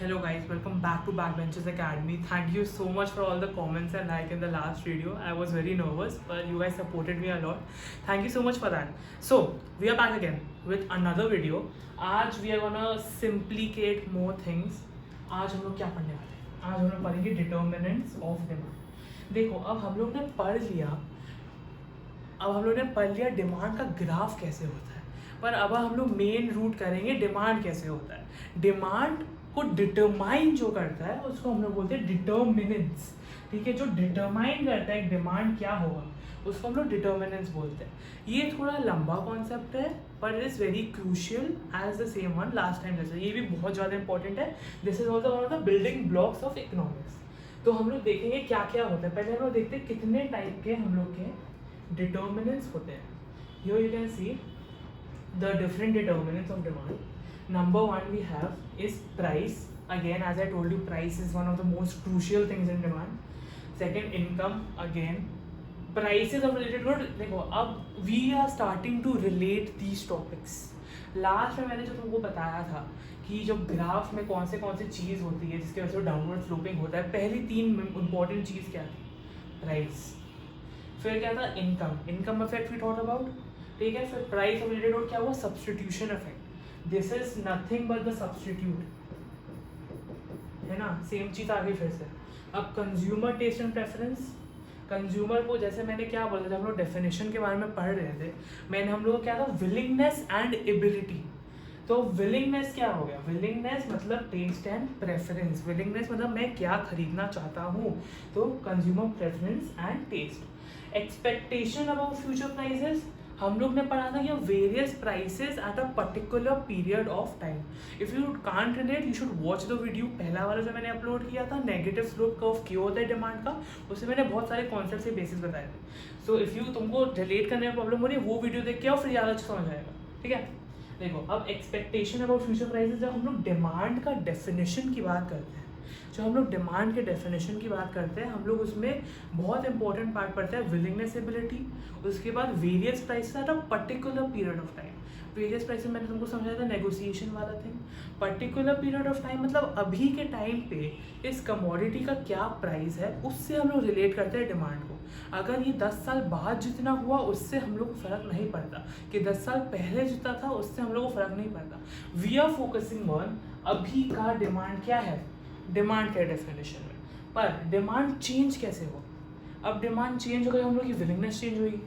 Hello guys, welcome back to Backbenchers Academy. Thank you so much for all the comments and like in the last video. I was very nervous, but you guys supported me a lot. Thank you so much for that. So we are back again with another video. आज we are gonna simplicate more things. आज हम लोग क्या पढ़ने वाले हैं? आज हम लोग पढ़ेंगे determinants of demand. देखो अब हम लोग ने पढ़ लिया डिमांड का ग्राफ कैसे होता है, पर अब हम लोग मेन रूट करेंगे डिमांड कैसे होता है। डिमांड को डिटरमाइन जो करता है उसको हम लोग बोलते हैं डिटर्मिनेंट्स। ठीक है, जो डिटरमाइन करता है डिमांड क्या होगा उसको हम लोग डिटर्मिनेंट्स बोलते हैं। ये थोड़ा लंबा कॉन्सेप्ट है पर it is very crucial as the same one last time जैसे। ये भी बहुत ज़्यादा इंपॉर्टेंट है। This is also one of the building blocks of economics. तो हम लोग देखेंगे क्या क्या होता है। पहले हम लोग देखते हैं कितने टाइप के हम लोग के डिटर्मिनेंट्स होते हैं। Here you can see the different determinants of demand. Number one we have is price. Again, as I told you, price is one of the most crucial things in demand. Second, income. Again, prices are related to, देखो अब we are starting to relate these topics. Last में मैंने जो तुमको बताया था कि जब ग्राफ में कौन से चीज़ होती है जिसकी वजह से डाउनवर्ड स्लोपिंग होता है, पहली तीन इंपॉर्टेंट चीज़ क्या थी? प्राइस। फिर क्या था? Income effect we talk about. ठीक है, फिर प्राइस रिलेटेड और क्या हुआ? Substitution effect. This is nothing but the substitute, है ना। सेम चीज आ गई फिर से। अब consumer taste and preference. Consumer को जैसे मैंने क्या बोला जब हम लोग डेफिनेशन के बारे में पढ़ रहे थे, मैंने हम लोग को क्या था? Willingness and ability. तो विलिंगनेस क्या हो गया? विलिंगनेस मतलब टेस्ट एंड प्रेफरेंस। विलिंगनेस मतलब मैं क्या खरीदना चाहता हूँ, तो consumer preference and taste. Expectation about future prices हम लोग ने पढ़ा था कि various prices at a particular period of time. If you can't relate you should watch the video. पहला वाला जो मैंने अपलोड किया था नेगेटिव स्लोप कर्व क्यों होता है डिमांड का, उसमें मैंने बहुत सारे कॉन्सेप्ट के बेसिस बताए थे। सो इफ़ यू तुमको रिलेट करने में प्रॉब्लम हो रही है वो वीडियो देख के आओ, फिर ज़्यादा अच्छा समझ आएगा। ठीक है, देखो अब एक्सपेक्टेशन अबाउट फ्यूचर प्राइसेस। जब हम लोग डिमांड का डेफिनेशन की बात करते हैं, जब हम लोग डिमांड के डेफिनेशन की बात करते हैं, हम लोग उसमें बहुत इंपॉर्टेंट पार्ट पढ़ते हैं विलिंगनेस एबिलिटी। उसके बाद various prices at a particular period of time. Various prices मैंने तुमको समझाया था नेगोशिएशन वाला thing. Particular period of time मतलब अभी के टाइम पे इस कमोडिटी का क्या प्राइस है, उससे हम लोग रिलेट करते हैं डिमांड को। अगर ये 10 साल बाद जितना हुआ उससे हम लोग को फ़र्क नहीं पड़ता, कि 10 साल पहले जितना था उससे हम लोग को फ़र्क नहीं पड़ता। वी आर फोकसिंग ऑन अभी का डिमांड क्या है, डिमांड के डेफिनेशन में। पर डिमांड चेंज कैसे हो? अब डिमांड चेंज हो गई, हम लोग की विलिंगनेस चेंज हुई,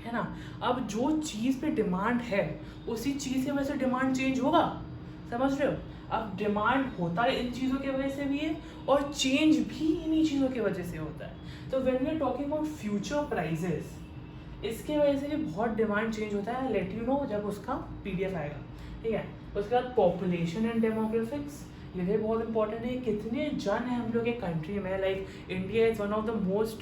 है ना। अब जो चीज़ पे डिमांड है उसी चीज़ की वजह से डिमांड चेंज होगा, समझ रहे हो। अब डिमांड होता है इन चीज़ों की वजह से भी है और चेंज भी इन्हीं चीज़ों की वजह से होता है। तो when we are talking about future prices, इसके वजह से भी बहुत डिमांड चेंज होता है। लेट यू नो जब उसका PDF आएगा। ठीक है, उसके बाद पॉपुलेशन एंड डेमोग्राफिक्स, ये भी बहुत इंपॉर्टेंट है। कितने जन है हम लोग के कंट्री में। Like India is one of the most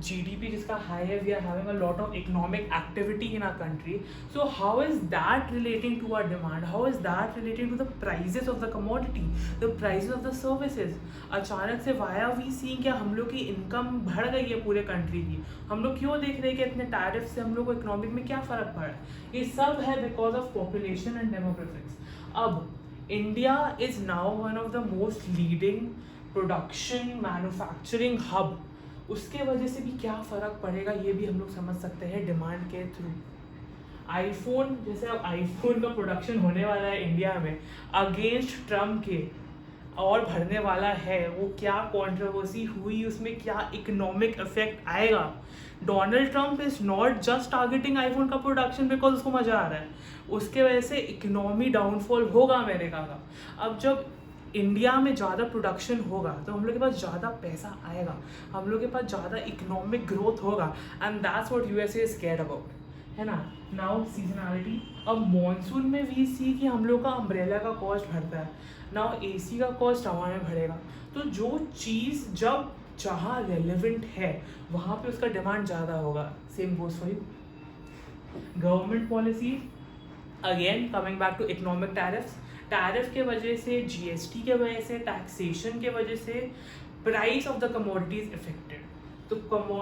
GDP जिसका हाई है। We are having a lot of economic activity in our country. So how is that relating to our demand? How is that relating to the prices of the commodity, the prices of the services? अचानक से Y are we seeing क्या हम लोग की income बढ़ गई है पूरे कंट्री की? हम लोग क्यों देख रहे हैं कि इतने टैरिफ से हम लोग को इकोनॉमिक में क्या फ़र्क पड़ा है? ये सब है because of population and demographics. अब India is now one of the most leading production manufacturing hub. उसके वजह से भी क्या फ़र्क पड़ेगा ये भी हम लोग समझ सकते हैं डिमांड के थ्रू। आईफोन, जैसे अब आईफोन का प्रोडक्शन होने वाला है इंडिया में अगेंस्ट ट्रम्प के और भरने वाला है, वो क्या कंट्रोवर्सी हुई, उसमें क्या इकोनॉमिक इफेक्ट आएगा। Donald Trump is not just targeting iPhone का प्रोडक्शन बिकॉज उसको मज़ा आ रहा है, उसके वजह से इकोनॉमी डाउनफॉल होगा अमेरिका का। अब जब इंडिया में ज़्यादा प्रोडक्शन होगा तो हम लोग के पास ज़्यादा पैसा आएगा, हम लोग के पास ज़्यादा इकोनॉमिक ग्रोथ होगा, and that's what USA is cared about, है ना। Now seasonality. अब मॉनसून में वी सी कि हम लोग का अम्ब्रेला का कॉस्ट बढ़ता है, नाउ AC का कॉस्ट हवा में बढ़ेगा। तो जो चीज़ जब जहाँ रेलिवेंट है वहाँ पे उसका डिमांड ज़्यादा होगा। Same goes for you. Government policy, again coming back to economic tariffs. Tariff के वजह से, GST के वजह से, टैक्सेशन के वजह से price of the commodities affected. तो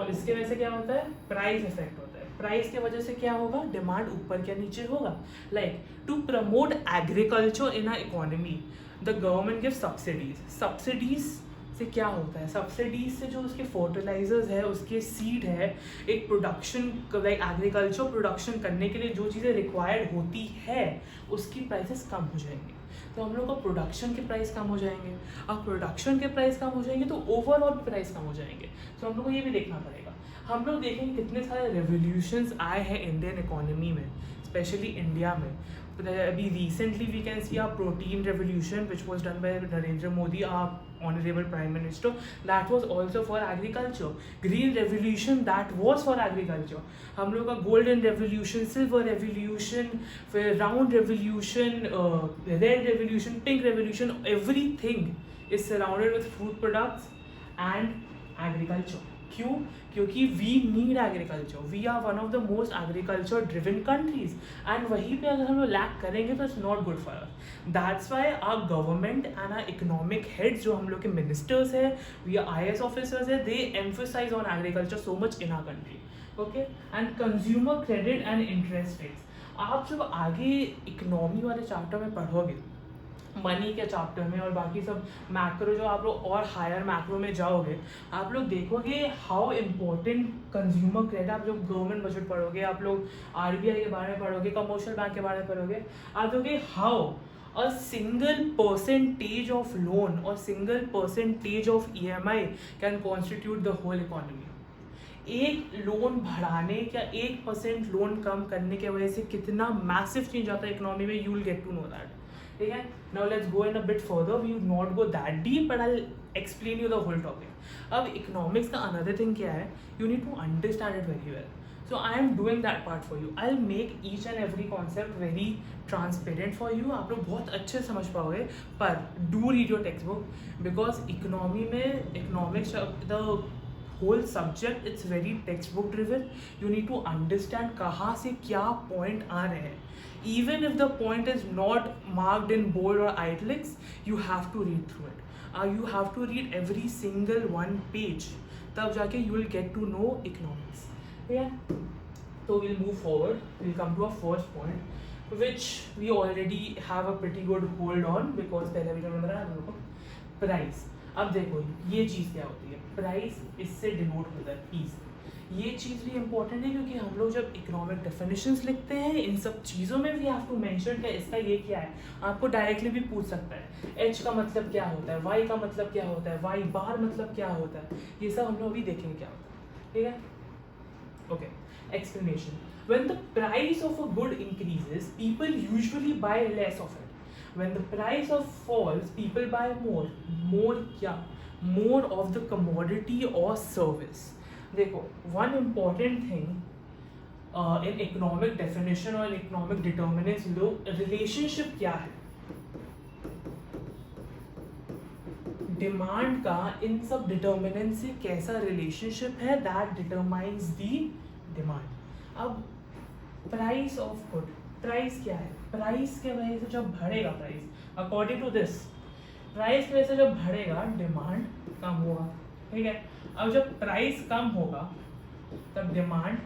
इसके वजह से क्या होता है? प्राइस इफेक्ट होता है। प्राइस के वजह से क्या होगा, डिमांड ऊपर क्या नीचे होगा. Like to promote agriculture in a economy the government give subsidies से क्या होता है, सब्सिडीज से जो उसके फर्टिलाइजर्स है, उसके सीड है, एक प्रोडक्शन लाइक एग्रीकल्चर प्रोडक्शन करने के लिए जो चीज़ें रिक्वायर्ड होती है उसकी प्राइसेस कम हो जाएंगी. तो हम लोग का प्रोडक्शन के प्राइस कम हो जाएंगे. अब प्रोडक्शन के प्राइस कम हो जाएंगे तो ओवरऑल प्राइस कम हो जाएंगे. तो हम लोग को ये भी देखना पड़ेगा. हम लोग देखेंगे कितने सारे रेवोल्यूशंस आए हैं इंडियन इकोनॉमी में, स्पेशली इंडिया में. अभी recently we can see a protein revolution which was done by Narendra Modi, our honorable prime minister, that was also for agriculture. Green revolution, that was for agriculture. हम लोग का golden revolution, silver revolution, फिर round revolution, red revolution, pink revolution, everything is surrounded with food products and agriculture. क्यों? क्योंकि we need agriculture, we are one of the most agriculture driven countries, and वहीं पे अगर हम लोग lack करेंगे तो it's not good for us. That's why our government and our economic heads, जो हम लोग के मिनिस्टर्स है, वी आर IAS ऑफिसर्स है, they emphasize on agriculture so much in our country. Okay, and consumer credit and interest rates. आप जब आगे economy वाले चैप्टर में पढ़ोगे, मनी के चैप्टर में और बाकी सब मैक्रो, जो आप लोग और हायर मैक्रो में जाओगे, आप लोग देखोगे हाउ इम्पोर्टेंट कंज्यूमर क्रेडिट. आप लोग गवर्नमेंट बजट पढ़ोगे, आप लोग RBI के बारे में पढ़ोगे, कमर्शियल बैंक के बारे में पढ़ोगे, आप देखोगे how a single percentage of loan or single percentage of EMI can constitute the whole economy. एक लोन बढ़ाने या 1% लोन कम करने की वजह से कितना मैसिव चेंज आता है इकोनॉमी में, you will get to know that. ठीक है, now let's go in a bit further. We will not go that deep, but I will explain you the whole topic. अब इकोनॉमिक्स का another thing क्या है, you need to understand it very well. So I am doing that part for you. I'll make each and every concept very transparent for you. आप लोग बहुत अच्छे समझ पाओगे, पर do read your textbook, because economy में economics the whole subject it's very textbook driven. You need to understand कहाँ से क्या point आ रहे हैं. Even if the point is not marked in bold or italics, you have to read through it. You have to read every single one page. तब जाके you will get to know economics. Yeah, so we'll move forward. We'll come to our first point, which we already have a pretty good hold on, because पहले video में बताया हम लोगों को price. अब देखो ये चीज़ क्या होती है, प्राइस इससे डिनोट होता है पीस. ये चीज़ भी इम्पोर्टेंट है, क्योंकि हम लोग जब इकोनॉमिक डेफिनेशंस लिखते हैं, इन सब चीज़ों में वी हैव टू मेंशन कि इसका ये क्या है. आपको डायरेक्टली भी पूछ सकता है, H का मतलब क्या होता है, Y का मतलब क्या होता है, Y बार मतलब क्या होता है. ये सब हम लोग अभी देखेंगे क्या होता है. ठीक है. Okay, explanation. When the price of a good increases, people usually buy less of it. When the price of falls, people buy more. More क्या? More of the commodity or service. देखो, one important thing in economic definition or economic determinants, लोग relationship क्या है? Demand का इन सब determinant से कैसा relationship है, दैट डिटरमाइंस दी डिमांड. अब प्राइस ऑफ गुड, प्राइस क्या है, प्राइस के वजह से जब बढ़ेगा price, according to this, price की वजह से जब बढ़ेगा डिमांड कम होगा. ठीक है, अब जब प्राइस कम होगा तब डिमांड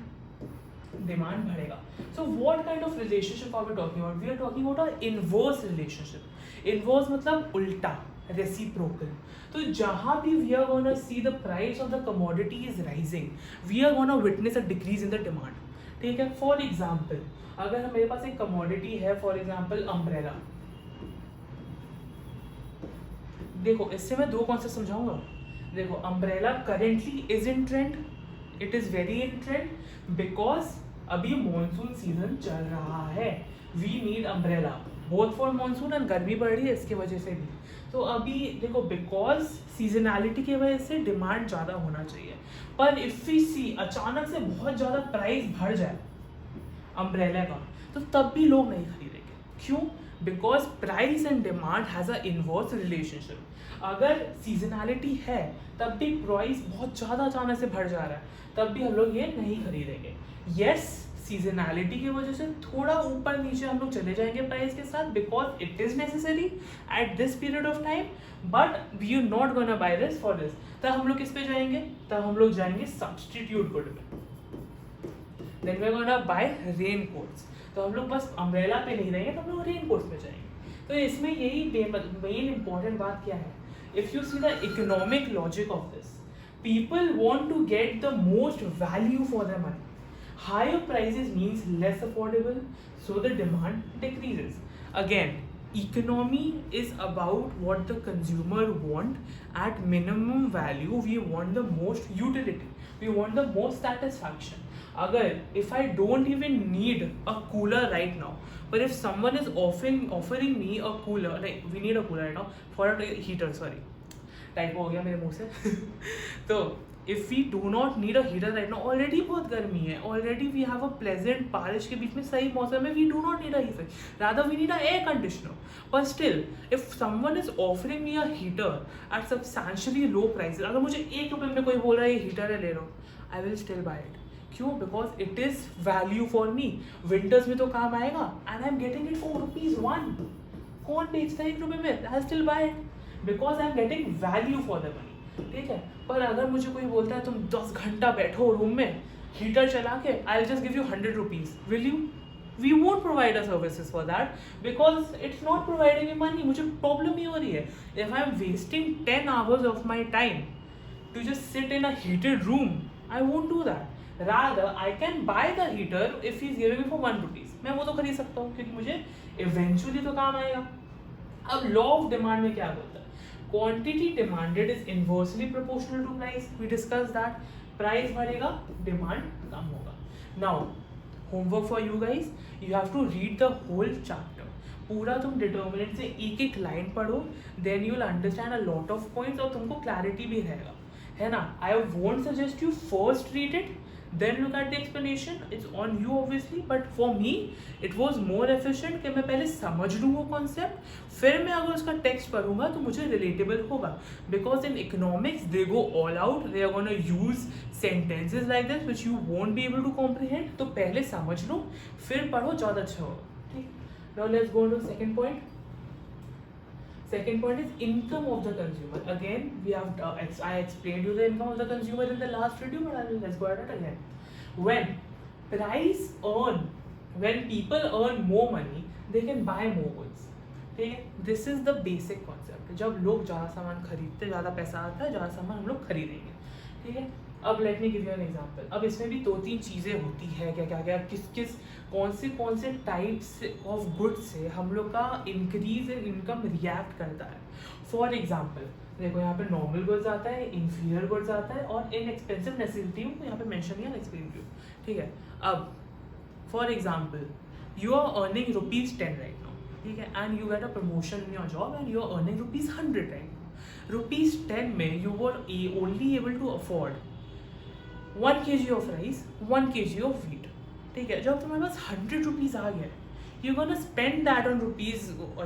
बढ़ेगा. So what kind of relationship are we talking about? We are talking about a inverse relationship. Inverse मतलब उल्टा, reciprocal. तो जहाँ भी we are gonna see the price of the commodity is rising, we are gonna witness a decrease in the demand. ठीक है, for example, अगर मेरे पास एक commodity है, for example umbrella. देखो इससे मैं दो कॉन्सेप्ट समझाऊंगा. देखो umbrella currently is in trend, it is very in trend because अभी मॉनसून सीजन चल रहा है. We need umbrella both for monsoon and गर्मी बढ़ रही है इसके वजह से भी. तो अभी देखो बिकॉज सीजनैलिटी की वजह से डिमांड ज़्यादा होना चाहिए, पर इफ़ वी सी अचानक से बहुत ज़्यादा प्राइस बढ़ जाए अम्ब्रेला का, तो तब भी लोग नहीं खरीदेंगे. क्यों? Because price and demand has a inverse relationship. अगर सीजनैलिटी है तब भी प्राइस बहुत ज़्यादा अचानक से बढ़ जा रहा है, तब भी हम लोग ये नहीं खरीदेंगे. यस, सीजनैलिटी की वजह से थोड़ा ऊपर नीचे हम लोग चले जाएंगे प्राइस के साथ, because it is necessary at this period of time, but we are not gonna buy this for this. तब हम लोग किस पे जाएंगे? तब हम लोग जाएंगे सब्सटीट्यूट गुड में. Then we are gonna buy rain coats. तो हम लोग बस अम्ब्रेला पे नहीं रहेंगे, तो हम लोग रेन कोट्स पे जाएंगे। तो इसमें यही मेन इंपॉर्टेंट बात क्या है, if you see the economic logic of this, people want to get the most value for their money. Higher prices means less affordable, so the demand decreases. Again, economy is about what the consumer want at minimum value. We want the most utility. We want the most satisfaction. Agar if I don't even need a cooler right now, but if someone is offering me a cooler, like we need a cooler right now for a heater. Sorry, type हो गया मेरे मुंह से तो if we do not need a heater right now, already बहुत गर्मी है, already we have a pleasant बारिश के बीच में सही मौसम है, we do not need a heater, rather we need a air conditioner. But still if someone is offering me a heater at substantially low price, अगर मुझे ₹1 में कोई बोल रहा है ये हीटर है ले लो, I will still buy it. क्यों? Because it is value for me, winters में तो काम आएगा and I am getting it for ₹1। कौन बेचता है ₹1 में? I still buy it because I am getting value for the money. ठीक है, पर अगर मुझे कोई बोलता है तुम 10 घंटा बैठो रूम में हीटर चला के, I just give you ₹100, will you? We won't provide a services for that because it's not providing me money. मुझे प्रॉब्लम ही हो रही है। If I am wasting 10 hours of my time to just sit in a heated room, I won't do that. Rather I can buy the heater if he is giving me for ₹1, मैं वो तो खरीद सकता हूँ क्योंकि मुझे eventually तो काम आएगा। अब लॉ ऑफ डिमांड में क्या बोलता है? Quantity demanded is inversely proportional to price. We discuss that. Price बढ़ेगा, डिमांड कम होगा। Now homework for you guys, you have to read the whole chapter. पूरा तुम डिटर्मिनेंट से एक एक लाइन पढ़ो, then you will understand a lot of points और तुमको क्लैरिटी भी रहेगा, है ना। I won't suggest you first read it, then look at the explanation. It's on you obviously, but for me it was more efficient कि मैं पहले समझ लूँ वो concept, फिर मैं अगर उसका text पढ़ूंगा तो मुझे relatable होगा। Because in economics they go all out, they are gonna use sentences like this which you won't be able to comprehend. तो पहले समझ लो फिर पढ़ो, ज़्यादा अच्छा होगा। ठीक, now let's go to second point. Second point is income of the consumer. Again, we have I explained you the income of the consumer in the last video, but let's go at it again. When people earn more money, they can buy more goods. ठीक है, this is the basic concept. जब लोग ज़्यादा सामान खरीदते, ज़्यादा पैसा आता है, ज़्यादा सामान हम लोग खरीदेंगे। ठीक है, अब let me give you an example. अब इसमें भी 2-3 चीज़ें होती है, क्या किस कौन से टाइप्स ऑफ गुड्स से हम लोग का इंक्रीज इन इनकम रिएक्ट करता है। फॉर एग्जांपल देखो, यहाँ पे नॉर्मल गुड्स आता है, इंफीरियर गुड्स आता है और इनएक्सपेंसिव नेसेसिटी यहाँ पे मेंशन किया, एक्सप्लेन किया। ठीक है, अब for example you are earning ₹10 right now, ठीक है, and you get a promotion in your job and you are earning ₹100 right now. ₹10 में you were only able to afford 1 kg of rice, 1 kg of wheat. ठीक है, जब तुम्हारे पास ₹100 आ गया, you're gonna spend that on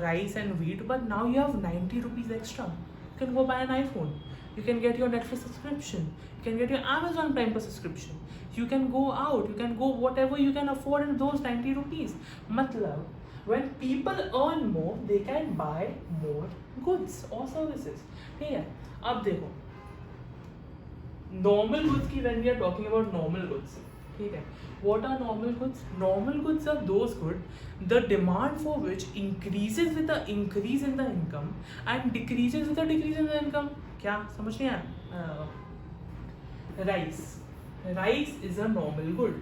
rice and wheat, but now you have ₹90 extra. You can go buy an iPhone. You can get your Netflix subscription. You can get your Amazon Prime subscription. You can go out. You can go whatever you can afford in those ₹90. मतलब, when people earn more, they can buy more goods or services. ठीक है, अब देखो normal goods की when we are talking about normal goods, ठीक है, what are normal goods? Normal goods are those goods the demand for which increases with the increase in the income and decreases with the decrease in the income. क्या समझ नहीं आया? Rice is a normal good.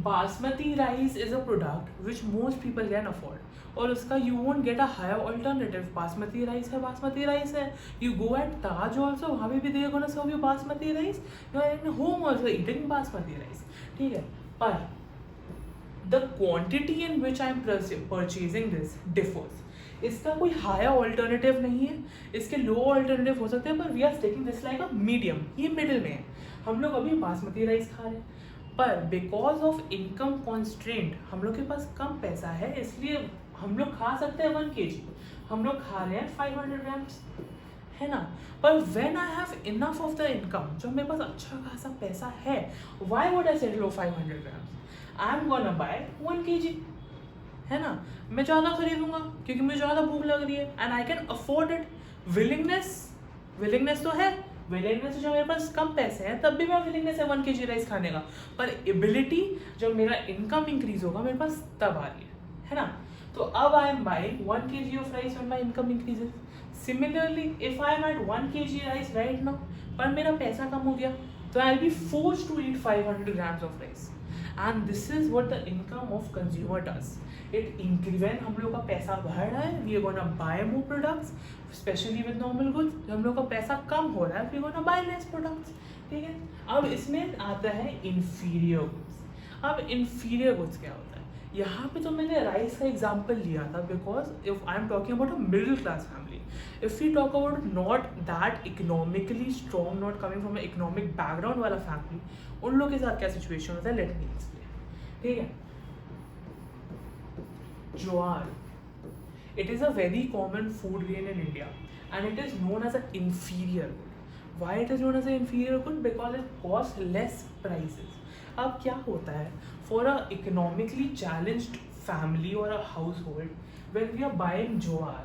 Basmati rice is a product which most people can afford, और उसका you won't get a higher alternative. Basmati rice है, you go at Taj also, वहाँ पे भी they are gonna serve you basmati rice, you are in home also eating basmati rice. ठीक है, पर the quantity in which I am purchasing this differs. इसका कोई higher alternative नहीं है, इसके लो ऑल्टरनेटिव हो सकते हैं, पर we are taking this like a medium, ये मिडिल में है। हम लोग अभी बासमती राइस खा रहे हैं, पर बिकॉज ऑफ इनकम कॉन्स्ट्रेंट हम लोग के पास कम पैसा है, इसलिए हम लोग खा सकते हैं 1 kg, हम लोग खा रहे हैं 500 grams, है ना। पर when I have enough of the income, जब मेरे पास अच्छा खासा पैसा है, व्हाई वुड आई से लो 500 grams? I am gonna buy 1 kg, है ना। मैं ज़्यादा खरीदूंगा क्योंकि मुझे ज़्यादा भूख लग रही है and I can afford it. Willingness तो है, विलिंगनेस जब मेरे पास कम पैसे हैं तब भी मैं विलिंगनेस है 1 kg राइस खाने का, पर एबिलिटी जब मेरा इनकम इंक्रीज होगा मेरे पास तब आ रही है ना। तो अब I am buying 1 kg of rice when my income increases. Similarly if I am at 1 kg rice right now, पर मेरा पैसा कम हो गया, तो I will be forced to eat 500 grams of rice. And this is what the income of consumer does. It increase when हम लोग का पैसा बढ़ रहा है, we are gonna buy more products, specially with normal goods. जब हम लोग का पैसा कम हो रहा है, we are gonna buy less products, ठीक है। अब इसमें आता है इंफीरियर गुड्स। अब इंफीरियर गुड्स क्या होता है? यहाँ पे तो मैंने राइस का एग्जाम्पल लिया था, because if I am talking about a middle class family, if you talk about not that economically strong, not coming from economic background वाला फैमिली, उन लोगों के साथ क्या सिचुएशन होता है, लेट मी एक्सप्लेन, ठीक है। ज्वार, it is a very common food grain in India and it is known as an inferior good. Why it is known as an inferior good? Because it costs less prices. अब क्या होता है, for a economically challenged family or a household, when we are buying ज्वार,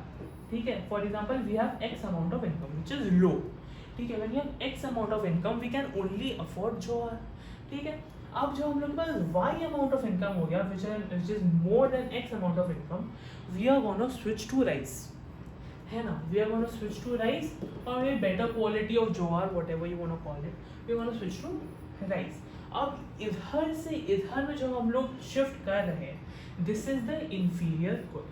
ठीक है, for example we have X amount of income which is low, ठीक है, when we have X amount of income we can only afford ज्वार, ठीक है। अब जो हम लोग के पास y अमाउंट ऑफ इनकम हो गया which is more than x amount of income, we are gonna switch to rice, है ना, we are gonna switch to rice or a better quality of jowar, whatever you wanna call it, we are gonna switch to rice। अब इधर से इधर में जो हम लोग शिफ्ट कर रहे हैं, this is the inferior good.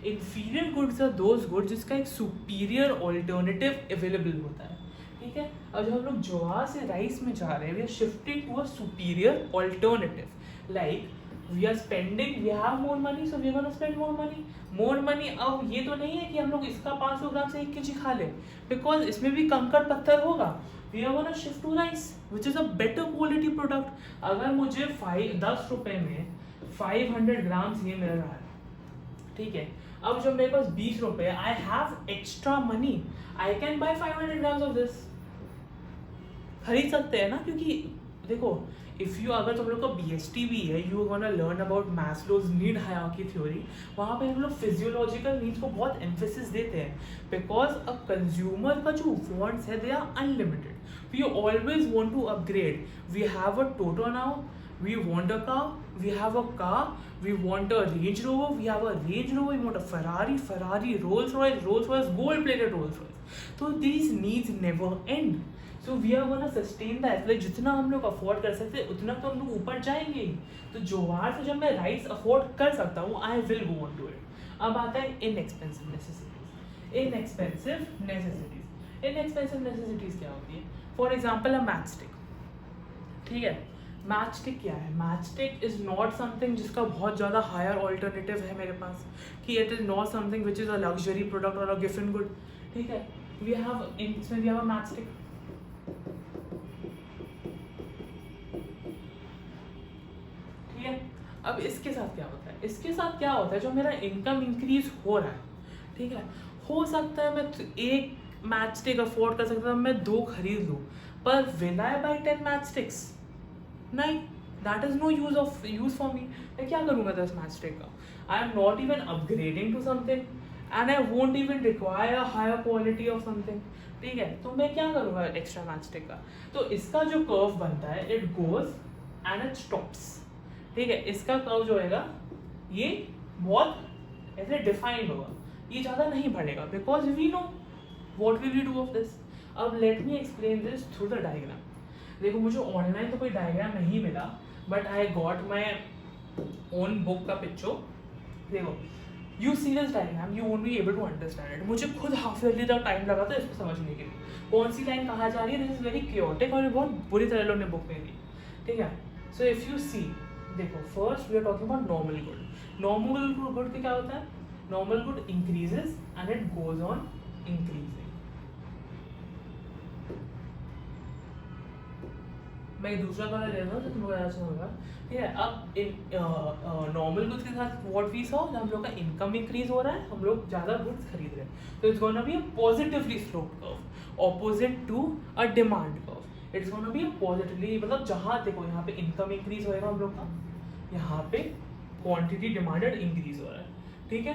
Inferior goods are those goods जिसका एक सुपीरियर ऑल्टरनेटिव अवेलेबल होता है, ठीक है। अब जब हम लोग ज्वार से राइस में जा रहे हैं, we are shifting to a superior alternative, like we are spending, we have more money, so we are gonna spend more money. अब ये तो नहीं है कि हम लोग इसका 500 ग्राम से 1 kg खा लें, बिकॉज इसमें भी कंकड़ पत्थर होगा। We are gonna shift to rice which is a better quality product. अगर मुझे 10 रुपये में 500 ग्राम्स ये मिल रहा है, ठीक है, अब जब मेरे पास 20 रुपये, I have extra money, I can bye 500 grams of this, खरीद सकते हैं ना। क्योंकि देखो, इफ़ यू, अगर तुम लोग का BST भी है, you gonna learn about Maslow's need hierarchy theory, वहाँ पे हम लोग फिजियोलॉजिकल नीड्स को बहुत एम्फेसिस देते हैं, बिकॉज अ कंज्यूमर का जो वांट्स है they are unlimited, we always want to upgrade, we have a टोटो now, we want a car, we have a car, we want a Range Rover, we have a Range Rover, we want a Ferrari, Rolls Royce, gold plated Rolls Royce. So these needs never end. So we are gonna sustain that, like जितना हम लोग afford कर सकते हैं उतना तो हम लोग ऊपर जाएंगे ही। तो ज्वार से जब मैं राइस अफोर्ड कर सकता हूँ, I will go on to it. अब आता है इनएक्सपेंसिव नेसेसिटीज। इनएक्सपेंसिव नेसेसिटीज क्या होती है? For example a match stick, ठीक है। मैच स्टिक क्या है? Match stick is not something जिसका बहुत ज़्यादा हायर ऑल्टरनेटिव है मेरे पास, कि it is not something which is a luxury product और अ गिफ्ट एंड गुड, ठीक है। We have a match stick, ठीक है। अब इसके साथ क्या होता है? इसके साथ क्या होता है, जो मेरा इनकम इंक्रीज हो रहा है, ठीक है, हो सकता है मैं एक मैच स्टिक अफोर्ड कर सकता हूँ, मैं 2 खरीद लूँ, पर will I buy 10 match sticks? नहीं, that is no use for me. मैं क्या करूँगा 10 मैच स्टिक का? I am not even upgrading to something and I won't even require a higher quality of something, ठीक है। तो मैं क्या करूँगा एक्स्ट्रा मैच स्टिक का? तो इसका जो कर्व बनता है, it goes and it stops, ठीक है। इसका कर्व जो होगा ये बहुत ऐसे डिफाइंड होगा, ये ज़्यादा नहीं बढ़ेगा, because we know what will we do of this. अब let me explain this through the diagram. देखो, मुझे ऑनलाइन तो कोई डायग्राम नहीं मिला, but I got my own book का पिक्चर। देखो, you see this diagram, you won't be able to understand it. मुझे खुद हाफ ईयरली तक टाइम लगा था इसको समझने के लिए, कौन सी लाइन कहाँ जा रही है। दिस इज वेरी क्योटिक और बहुत बुरी तरह लोगों ने बुक में दी, ठीक है। सो इफ़ यू सी, देखो, first we are talking about normal good. Normal good क्या होता है? Normal good increases and it goes on increasing. मैं एक दूसरा कलर ले रहा हूँ तो तुमको अच्छा होगा, ठीक है। अब इन नॉर्मल गुड्स के साथ व्हाट वी सॉ, हम लोग का इनकम इंक्रीज हो रहा है, हम लोग ज़्यादा गुड्स खरीद रहे हैं, तो it's gonna be a positively sloped curve opposite to a demand curve. It's gonna be a positively, मतलब जहाँ देखो यहाँ पे इनकम इंक्रीज होएगा हम लोग का, यहाँ पे क्वांटिटी डिमांडेड इंक्रीज हो रहा है, ठीक है।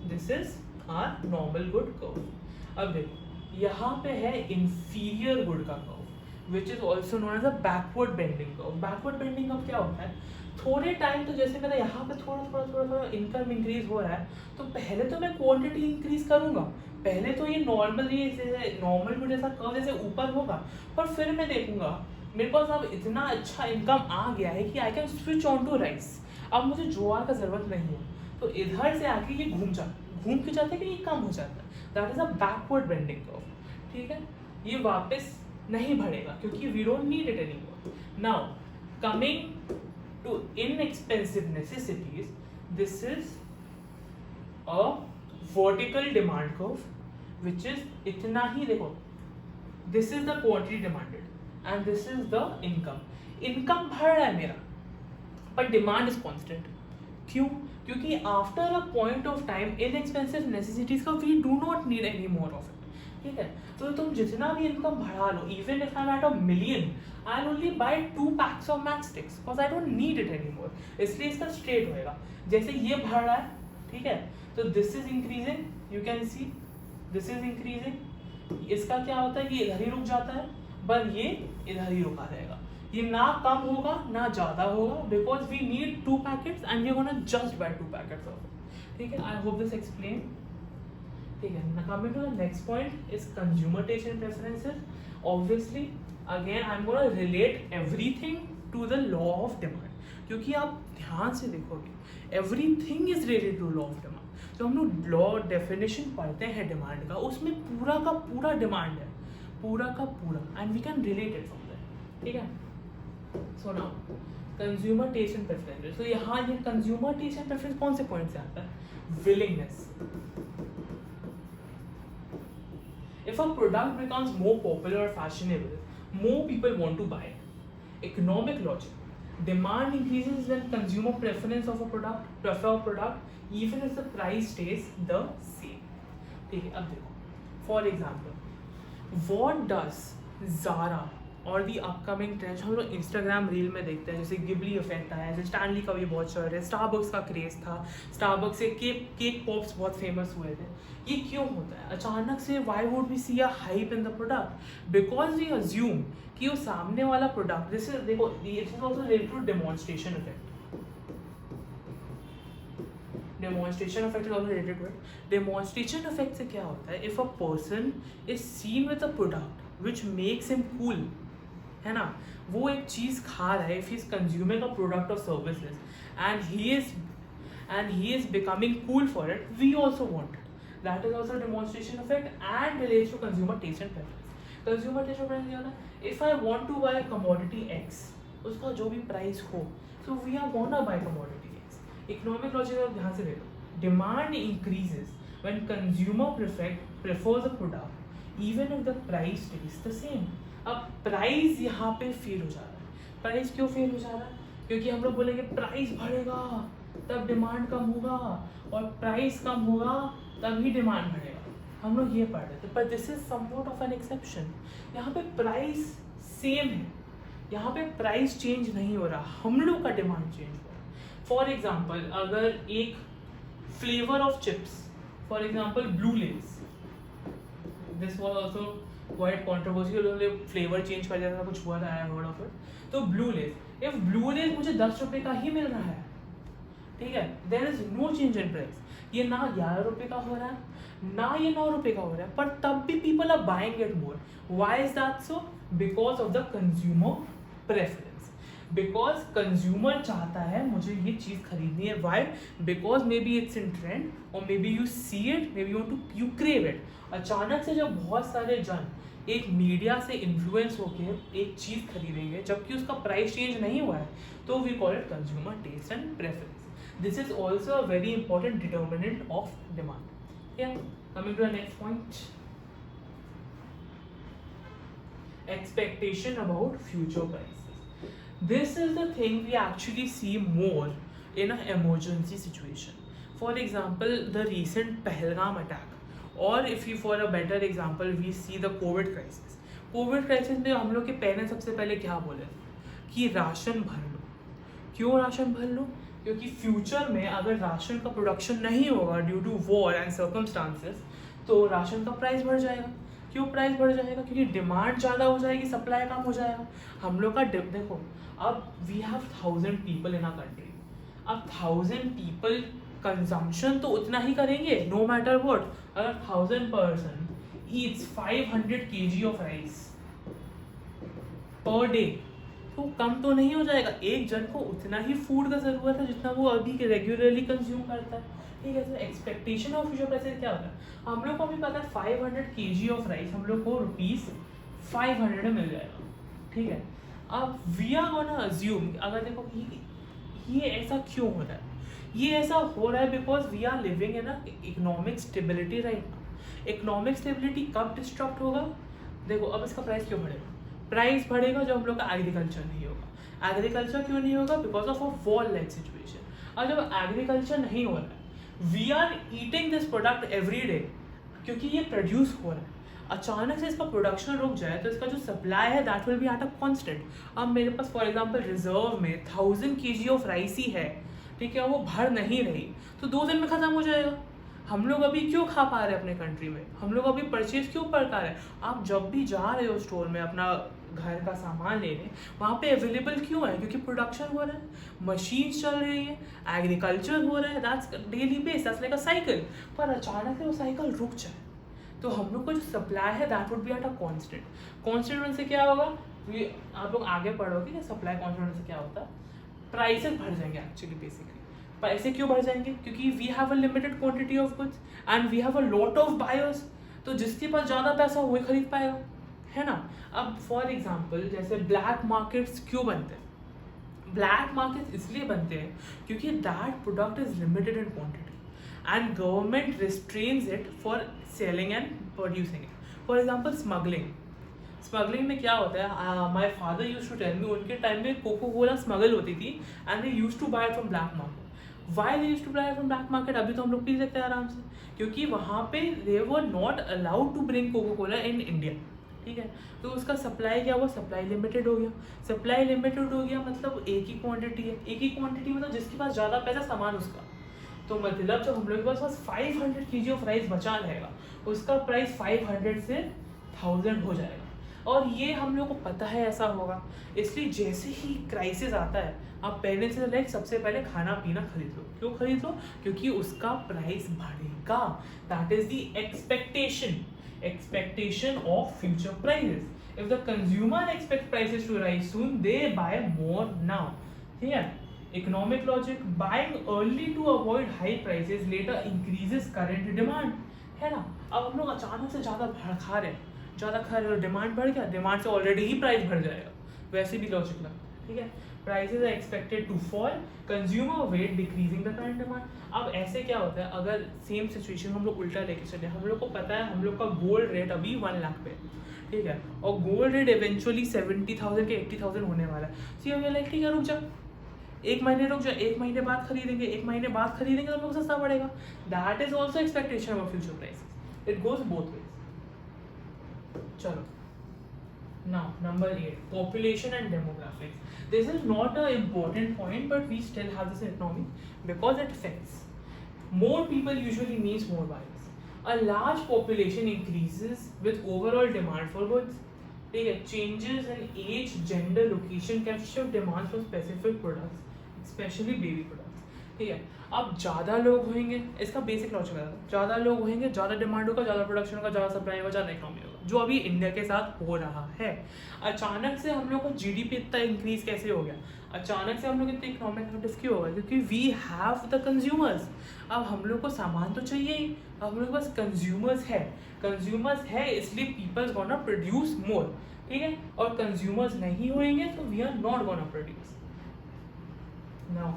This is our normal good curve. अब देखो, यहाँ पे है इंफीरियर गुड का curve which is also known as a backward bending curve. Backward bending curve क्या होता है, थोड़े टाइम तो जैसे मेरा यहाँ पे थोड़ा इनकम इंक्रीज हो रहा है, तो पहले तो मैं क्वांटिटी इंक्रीज करूँगा, पहले तो ये नॉर्मल गुड जैसा कर्व जैसे ऊपर होगा, पर फिर मैं देखूंगा मेरे पास अब इतना अच्छा इनकम आ गया है कि I can switch on to rice, अब मुझे ज्वार का ज़रूरत नहीं है, तो इधर से आके ये घूम के जाते कि ये कम हो जाता है, that is a backward bending curve. ठीक है, ये वापस नहीं बढ़ेगा क्योंकि we don't need it anymore. Now coming to inexpensive necessities, this is a vertical demand curve which is इतना ही, देखो this is the quantity demanded and this is the income बढ़ रहा है मेरा, पर डिमांड इज कांस्टेंट। क्यों? क्योंकि after a point of time inexpensive necessities का we do not need any more of it. ठीक है, तो तुम जितना भी इनकम बढ़ा लो, even if I am at a million, I will only buy 2 packs of match sticks because I don't need it any more, इसलिए इसका स्ट्रेट होएगा। जैसे ये बढ़ रहा है, ठीक है, तो this is increasing, you can see this is increasing, इसका क्या होता है, ये इधर ही रुक जाता है, पर ये इधर ही रुका रहेगा, ये ना कम होगा ना ज़्यादा होगा, because we need 2 packets and we are gonna just buy 2 packets of it. ठीक है, आई होप दिस एक्सप्लेन। ठीक है, coming to the next point is consumer taste and preferences. Obviously again I am gonna relate everything to the law of demand, क्योंकि आप ध्यान से देखोगे everything is related to law of demand. जो हम लोग लॉ डेफिनेशन पढ़ते हैं डिमांड का, उसमें पूरा का पूरा डिमांड है, पूरा का पूरा, and we can relate it from that. ठीक है, so now consumer taste and preferences, तो यहाँ ये कंज्यूमर टेस्ट एंड प्रेफरेंस कौन से पॉइंट से आता है, willingness. If a product becomes more popular or fashionable, more people want to buy it. Economic logic. Demand increases when consumer preference of a product, prefer a product, even if the price stays the same. ठीक है, अब देखो, for example, what does Zara और the upcoming trend हम लोग Instagram reel में देखते हैं, जैसे गिबली इफेक्ट आया, जैसे स्टैनली का भी बहुत चल रहा है, स्टारबक्स का क्रेज था, स्टारबक्स से केक पॉप्स बहुत फेमस हुए थे। ये क्यों होता है अचानक से? Why would we see a hype in the product? Because we assume कि वो सामने वाला प्रोडक्ट, जैसे देखो it's also related to demonstration effect. Demonstration effect is also related to it. Demonstration effect से क्या होता है, if a person is seen with a product which makes him cool, है ना, वो एक चीज़ खा रहा है, if he is consuming a product or services and he is becoming cool for it, we also want it, that is also demonstration effect and relates to consumer taste and preference. Consumer taste and preference क्या होता है, if I want to buy commodity X, उसका जो भी price हो, so we are gonna buy commodity X. Economic logic आप ध्यान से देखो, demand increases when consumer prefers a product even if the price stays the same। अब price यहाँ पे फेल हो जा रहा है। प्राइस क्यों फेल हो जा रहा है? क्योंकि हम लोग बोलेंगे प्राइस बढ़ेगा तब डिमांड कम होगा, और प्राइस कम होगा तभी डिमांड बढ़ेगा, हम लोग ये पढ़ रहे थे, पर this is somewhat of an exception. यहाँ पे प्राइस सेम है, यहाँ पे प्राइस चेंज नहीं हो रहा, हम लोग का डिमांड चेंज हो रहा है। फॉर एग्जाम्पल, अगर एक flavour of chips, for example blue Lay's, this was also quite controversial, flavour change कर जैसा कुछ हुआ था, आई हर्ड ऑफ इट। तो blue Lay's, if blue Lay's मुझे 10 रुपये का ही मिल रहा है, ठीक है, there is no change in price, ये ना 11 रुपये का हो रहा है ना ये 9 रुपये का हो रहा है, पर तब भी people are buying it more. Why is that so? Because of the consumer preference, because consumer चाहता है मुझे ये चीज़ खरीदनी है। Why? Because maybe it's in trend, और maybe you see it, maybe you crave it. अचानक से जब बहुत सारे जन एक मीडिया से इन्फ्लुएंस होकर एक चीज़ खरीदेंगे जबकि उसका प्राइस चेंज नहीं हुआ है, तो we call it consumer taste and preference. This is also a very important determinant of demand. या coming to the next point, expectation about future prices. This is the thing we actually see more in an emergency situation. For example, the recent Pahalgam attack, or if you, for a better example, we see the COVID crisis. COVID crisis में हम लोग के parents सबसे पहले क्या बोले कि ration भर लो। क्यों राशन भर लो? क्योंकि फ्यूचर में अगर राशन का प्रोडक्शन नहीं होगा due to war and circumstances, तो राशन का प्राइस बढ़ जाएगा। क्यों प्राइस बढ़ जाएगा? क्योंकि डिमांड ज़्यादा हो जाएगी, सप्लाई कम हो जाएगा। हम लोग का देखो, अब we have 1000 people in our country. अब 1000 पीपल कंजम्पशन तो उतना ही करेंगे नो मैटर व्हाट। अगर 1000 person Yeats 500 kg of rice per day, तो कम तो नहीं हो जाएगा। एक जन को उतना ही फूड का ज़रूरत है जितना वो अभी रेगुलरली कंज्यूम करता है। ठीक है, तो एक्सपेक्टेशन ऑफ फ्यूचर प्राइसेस क्या होता है? हम लोग को भी पता है 500 kg ऑफ राइस हम लोग को ₹500 में मिल जाएगा। ठीक है, अब वी आर गोना अज्यूम, अगर देखो ये ऐसा क्यों हो रहा है? ये ऐसा हो रहा है because we are living in economic stability right now. Economic stability कब डिस्टर्ब होगा? देखो, अब इसका प्राइस क्यों बढ़ेगा? प्राइस बढ़ेगा जब हम लोग का एग्रीकल्चर नहीं होगा। एग्रीकल्चर क्यों नहीं होगा? Because of a war like situation. और जब एग्रीकल्चर नहीं हो रहा है, we are eating this product every day, क्योंकि ये प्रोड्यूस हो रहा है। अचानक से इसका प्रोडक्शन रुक जाए तो इसका जो सप्लाई है that will be at a constant. अब मेरे पास फॉर एग्जांपल रिजर्व में 1000 kg ऑफ राइस ही है, ठीक है, वो भर नहीं रही, तो 2 दिन में ख़त्म हो जाएगा। हम लोग अभी क्यों खा पा रहे हैं अपने कंट्री में? हम लोग अभी परचेज क्यों कर पा रहे हैं? आप जब भी जा रहे हो स्टोर में अपना घर का सामान लेने, वहाँ पे अवेलेबल क्यों है? क्योंकि प्रोडक्शन हो रहा है, मशीन चल रही है, एग्रीकल्चर हो रहा है, that's daily base, that's like a cycle. पर अचानक से वो साइकिल रुक जाए तो हम लोग को जो सप्लाई है that would be at a constant. Constant से क्या होगा? आप लोग आगे पढ़ोगे कि सप्लाई कांस्टेंट से क्या होता है? प्राइसेस बढ़ जाएंगे एक्चुअली। बेसिकली पैसे क्यों बढ़ जाएंगे? क्योंकि we have a limited quantity of goods and we have a lot of buyers. तो जिसके पास ज़्यादा पैसा हो वही खरीद पाएगा, है ना। अब फॉर एग्जांपल जैसे ब्लैक मार्केट्स क्यों बनते हैं? ब्लैक मार्केट्स इसलिए बनते हैं क्योंकि that product is limited in quantity and government restrains it for selling and producing it. For example smuggling में क्या होता है? My father used to tell me, उनके टाइम में कोको कोला स्मगल होती थी and they used to buy from black market. Why they used to buy from black market? अभी तो हम लोग पी सकते हैं आराम से, क्योंकि वहाँ पे they were not allowed to bring Coca Cola in India. ठीक है, तो उसका सप्लाई क्या हुआ? सप्लाई लिमिटेड हो गया। सप्लाई लिमिटेड हो गया मतलब एक ही क्वांटिटी है। एक ही क्वांटिटी मतलब जिसके पास ज़्यादा पैसा सामान उसका। तो मतलब जब हम लोग के पास 500 kg ऑफ राइस बचा रहेगा, उसका प्राइस 500 से 1000 हो जाएगा। और ये हम लोग को पता है ऐसा होगा, इसलिए जैसे ही क्राइसिस आता है आप पहले से लाइक सबसे पहले खाना पीना खरीद लो। क्यों खरीद लो? क्योंकि उसका प्राइस बढ़ेगा। That is the expectation of future prices. If the consumer expects prices to rise soon, they buy more now. ठीक है, economic logic, buying early to avoid high prices later increases current demand, है ना। अब हम लोग अचानक से ज़्यादा खा रहे हैं, डिमांड बढ़ गया, डिमांड से ऑलरेडी ही प्राइस बढ़ जाएगा। वैसे भी लॉजिक लगता है, ठीक है। Prices are expected to fall, consumer wait decreasing the current demand. अब ऐसे क्या होता है, अगर सेम सिचुएशन हम लोग उल्टा लेके चले, हम लोग को पता है हम लोग का गोल्ड रेट अभी 1 लाख पे, ठीक है, और गोल्ड रेट इवेंचुअली 70,000 के 80,000 होने वाला है। सी हम लाइक ठीक है, रुक जा, एक महीने बाद खरीदेंगे, तो हम लोग सस्ता पड़ेगा। That is also expectation of future prices, it goes both ways. चलो, now number 8, population and demographics. This is not an important point, but we still have this in economy because it affects. More people usually means more buyers. A large population increases with overall demand for goods. ठीक है, changes in age, gender, location can shift demand for specific products, especially baby products. ठीक है, अब ज़्यादा लोग होंगे, इसका basic logic है, ज़्यादा लोग होंगे, ज़्यादा डिमांड होगा, ज़्यादा प्रोडक्शन होगा, ज़्यादा सप्लाई होगा, ज़्यादा इकोनॉमी होगा, जो अभी इंडिया के साथ हो रहा है। अचानक से हम लोग को जीडीपी इतना इंक्रीज कैसे हो गया? अचानक से हम लोग इतने इकोनॉमिक एक्टिव क्यों होगा? क्योंकि वी हैव द कंज्यूमर्स। अब हम लोग को सामान तो चाहिए ही, हम लोग के पास कंज्यूमर्स है, इसलिए पीपल्स गोना प्रोड्यूस मोर। ठीक है, और कंज्यूमर्स नहीं होंगे तो we are not gonna produce. Now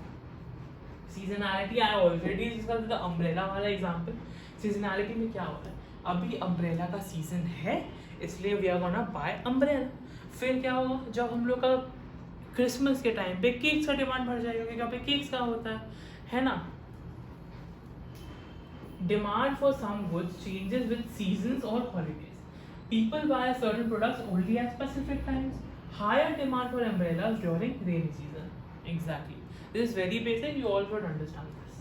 seasonality, I already discussed the umbrella वाला एग्जांपल। सीजनैलिटी में क्या होता है? अभी अम्ब्रेला का सीजन है, इसलिए we are gonna buy umbrella. फिर क्या होगा? जब हम लोग का क्रिसमस के टाइम पे केक्स का डिमांड बढ़ जाएगा, क्योंकि यहाँ पे केक्स का होता है ना। Demand for some goods changes with seasons और holidays. People buy certain products only at specific times. Higher demand for umbrellas during rainy season. Exactly. This is very basic. You all should understand this.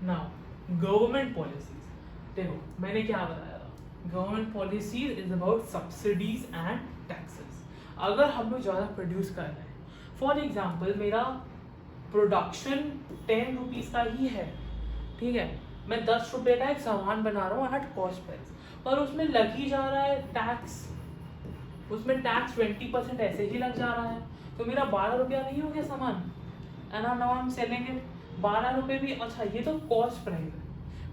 Now, government policies. देखो, मैंने क्या बताया था? Government policy is about subsidies and taxes. अगर हम लोग ज़्यादा produce कर रहे हैं, फॉर एग्जाम्पल मेरा प्रोडक्शन 10 रुपीज़ का ही है, ठीक है, मैं 10 रुपये का एक सामान बना रहा हूँ एट कॉस्ट प्राइस, पर उसमें लग ही जा रहा है टैक्स, उसमें टैक्स 20% ऐसे ही लग जा रहा है, तो मेरा 12 रुपया नहीं हो गया सामान, and now I am selling it 12 रुपये भी। अच्छा, ये तो कॉस्ट प्राइस है,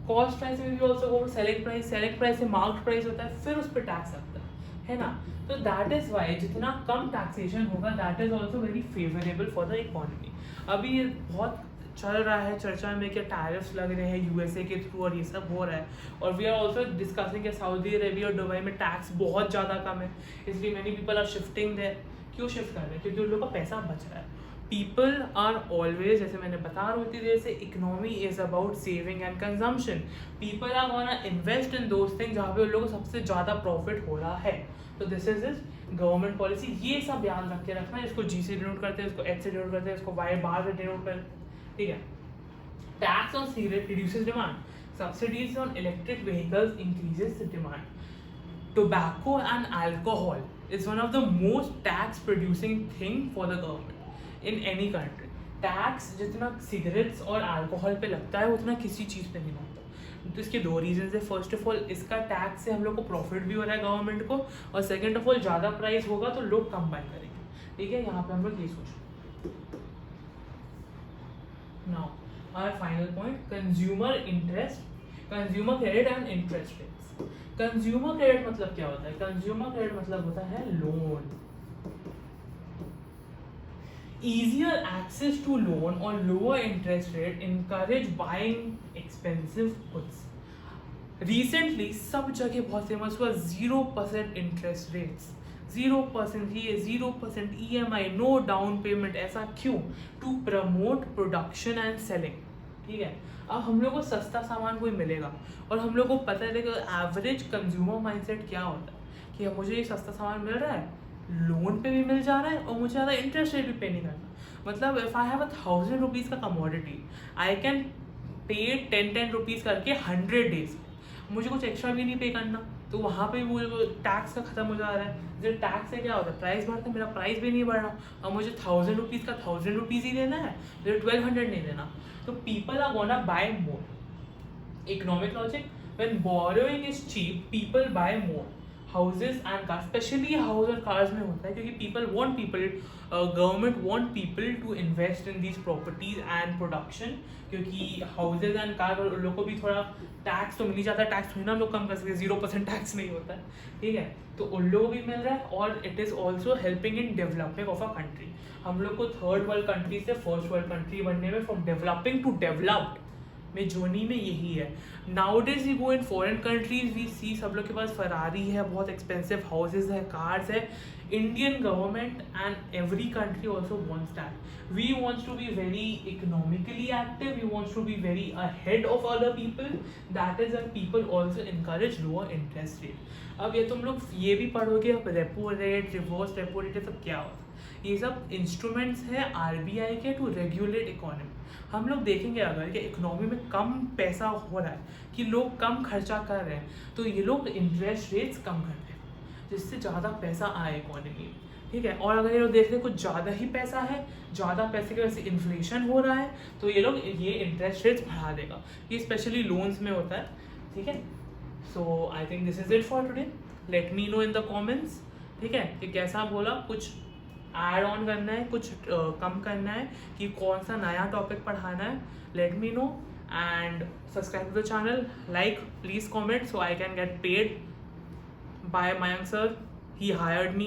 कॉस्ट प्राइस में भी also go selling price, selling price से मार्केट प्राइस होता है, फिर उस पर टैक्स लगता है ना। तो दैट इज वाई जितना कम टैक्सेशन होगा that is also very favourable for the economy. अभी ये बहुत चल रहा है चर्चा में कि टैरिफ्स लग रहे हैं यूएसए के थ्रू और ये सब हो रहा है, और वी आर ऑल्सो डिस्कसिंग कि सऊदी अरेबिया और दुबई में टैक्स बहुत ज़्यादा कम है, इसलिए many people are shifting there. क्यों शिफ्ट कर रहे हैं? क्योंकि उन लोगों का पैसा बच रहा है। पीपल आर ऑलवेज, जैसे मैंने बता रही थी देर से, economy is about saving and consumption. People are gonna invest in those things जहाँ पे उन लोगों को सबसे ज़्यादा प्रॉफिट हो रहा है। तो दिस इज गवर्नमेंट पॉलिसी। ये सब याद रख के रखना, इसको जी से डिनोट करते हैं, इसको एच से डिनोट करते हैं, इसको वाई बार से डिनोट करते हैं, ठीक है। Tax on cigarette reduces demand, subsidies on electric vehicles increases demand. Tobacco and alcohol is one of the most tax producing thing for the government in any country. Tax जितना cigarettes और alcohol पे लगता है उतना किसी चीज़ पे नहीं लगता। तो इसके दो रीजंस है। फर्स्ट ऑफ ऑल, इसका टैक्स से हम लोग को प्रॉफिट भी हो रहा है गवर्नमेंट को, और सेकंड ऑफ ऑल ज़्यादा प्राइस होगा तो लोग कम बाय करेंगे, ठीक है। यहाँ पे हम लोग ये सोच। Now our final point, consumer interest, consumer credit and interest rates. Consumer credit मतलब क्या होता है? कंज्यूमर क्रेडिट मतलब होता है loan. Easier access to loan or lower interest rate encourage buying expensive goods. Recently सब जगह बहुत फेमस हुआ 0% इंटरेस्ट रेट्स, 0% ये 0% EMI, नो डाउन पेमेंट। ऐसा क्यों? To promote production and selling, ठीक है। अब हम लोग को सस्ता सामान कोई मिलेगा और हम लोग को पता है कि एवरेज कंज्यूमर माइंडसेट क्या होता है कि मुझे ये सस्ता सामान मिल रहा है, लोन पे भी मिल जा रहा है और मुझे ज़्यादा इंटरेस्ट रेट भी पे नहीं करना। मतलब इफ़ आई हैव 1000 रुपीज़ का commodity, I can pay 10 rupees करके 100 डेज, मुझे कुछ एक्स्ट्रा भी नहीं पे करना, तो वहाँ पे वो टैक्स का खत्म हो जा रहा है। जो टैक्स से क्या होता है, प्राइस बढ़ता है, मेरा प्राइस भी नहीं बढ़ रहा, और मुझे 1000 रुपीज़ का 1000 रुपीज़ ही देना है, मुझे 1200 नहीं देना। तो people are gonna buy more. Economic logic, when borrowing is cheap people buy more houses and car, specially house और कार्स में होता है, क्योंकि people want people, government want people to invest in these properties and production, क्योंकि houses and car उन लोग को भी थोड़ा टैक्स तो मिल ही जाता है, टैक्स थोड़ी ना हम लोग कम कर सकते, 0% टैक्स नहीं होता है, ठीक है। तो उन लोगों को भी मिल रहा है, और it is also helping in developing of a country. हम लोग को थर्ड वर्ल्ड कंट्री से फर्स्ट वर्ल्ड कंट्री बनने में, फ्रॉम डेवलपिंग टू डेवलप्ड में जोनी में यही है। Nowadays we go in foreign countries, we see सब लोग के पास फरारी है, बहुत एक्सपेंसिव हाउसेज है, कार्स है। Indian government and every country also wants that. We wants to be very economically active, we wants to be very ahead of other people, that is that people also encourage lower interest rate. अब ये तुम लोग ये भी पढ़ोगे, अब repo rate, reverse repo rate, ये सब क्या होता है? ये सब इंस्ट्रूमेंट्स हैं आरबीआई के टू रेगुलेट इकोनॉमी। हम लोग देखेंगे अगर कि इकोनॉमी में कम पैसा हो रहा है, कि लोग कम खर्चा कर रहे हैं, तो ये लोग इंटरेस्ट रेट्स कम करते हैं जिससे ज़्यादा पैसा आए इकोनॉमी में, ठीक है। और अगर ये लोग देख रहे हैं कुछ ज़्यादा ही पैसा है, ज़्यादा पैसे की वजह से इन्फ्लेशन हो रहा है, तो ये लोग ये इंटरेस्ट रेट्स बढ़ा देगा। ये स्पेशली लोन्स में होता है, ठीक है। So I think this is it for today. Let me know in the comments, ठीक है, कि कैसा बोला, कुछ ऐड ऑन करना है, कुछ कम करना है, कि कौन सा नया टॉपिक पढ़ाना है, let me know. And subscribe to the channel, like, please comment so I can get paid by Mayank sir, he hired me.